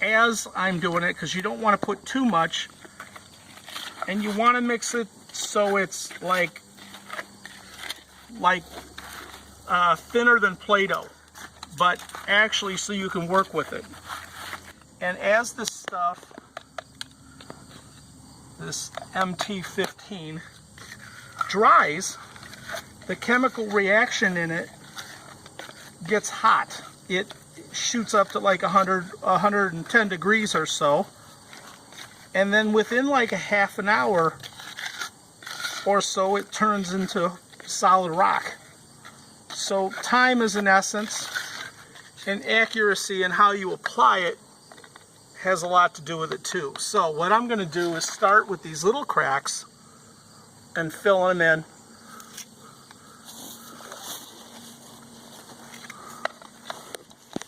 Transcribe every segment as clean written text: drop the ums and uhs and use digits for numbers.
as I'm doing it, because you don't want to put too much, and you want to mix it so it's like thinner than Play-Doh, but actually so you can work with it. And as this stuff, this MT15 dries, the chemical reaction in it gets hot. It shoots up to like 110 degrees or so, and then within like a half an hour or so it turns into solid rock. So time is an essence, and accuracy and how you apply it has a lot to do with it too. So what I'm going to do is start with these little cracks and fill them in.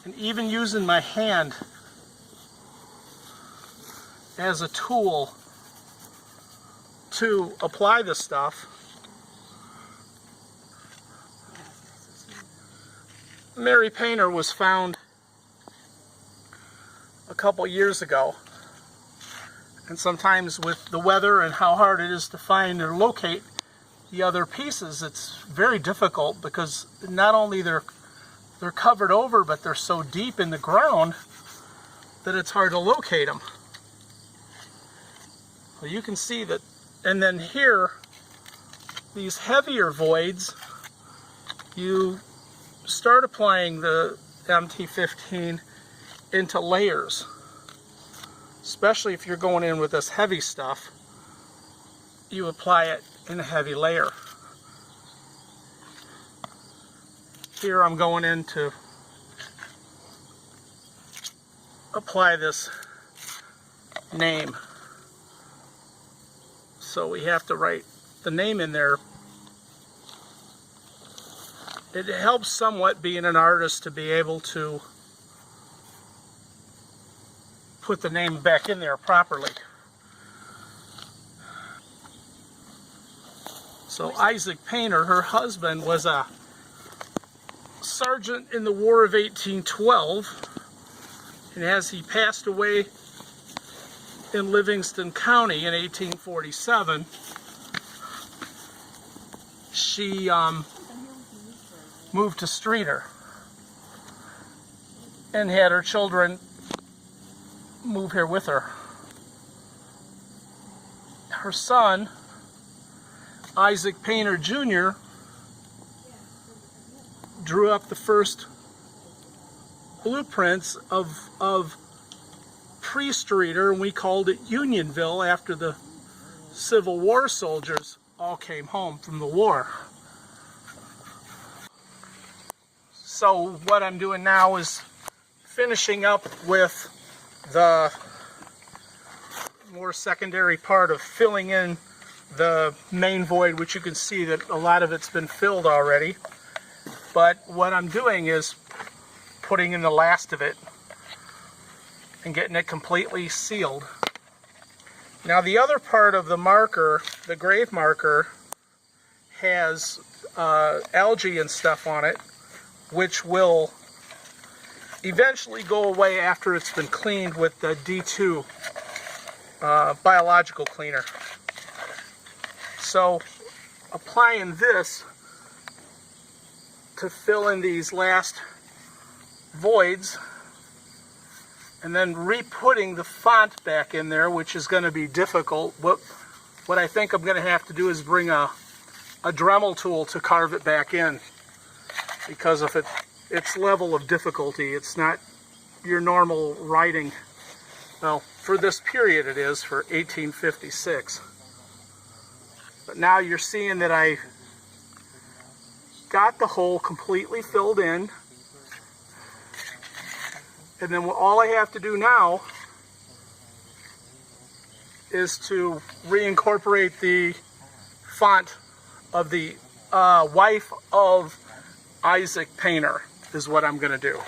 And even using my hand as a tool to apply this stuff. Mary Painter was found a couple years ago, and sometimes with the weather and how hard it is to find or locate the other pieces, it's very difficult, because not only they're covered over, but they're so deep in the ground that it's hard to locate them. Well, you can see that. And then here, these heavier voids, you start applying the MT15 into layers, especially if you're going in with this heavy stuff. You apply it in a heavy layer. Here I'm going in to apply this name. So we have to write the name in there. It helps somewhat, being an artist, to be able to put the name back in there properly. So Isaac Painter, her husband, was a sergeant in the War of 1812, and as he passed away in Livingston County in 1847, she moved to Streator and had her children move here with her. Her son, Isaac Painter Jr., drew up the first blueprints of pre-Streator, and we called it Unionville after the Civil War soldiers all came home from the war. So what I'm doing now is finishing up with the more secondary part of filling in the main void, which you can see that a lot of it's been filled already. But what I'm doing is putting in the last of it and getting it completely sealed. Now the other part of the marker, the grave marker, has algae and stuff on it, which will eventually go away after it's been cleaned with the D2 biological cleaner. So applying this to fill in these last voids, and then re-putting the font back in there, which is going to be difficult. What I think I'm going to have to do is bring a Dremel tool to carve it back in, because of its level of difficulty. It's not your normal writing. Well, for this period it is, for 1856. But now you're seeing that I got the hole completely filled in, and then all I have to do now is to reincorporate the font of the wife of Isaac Painter, is what I'm going to do.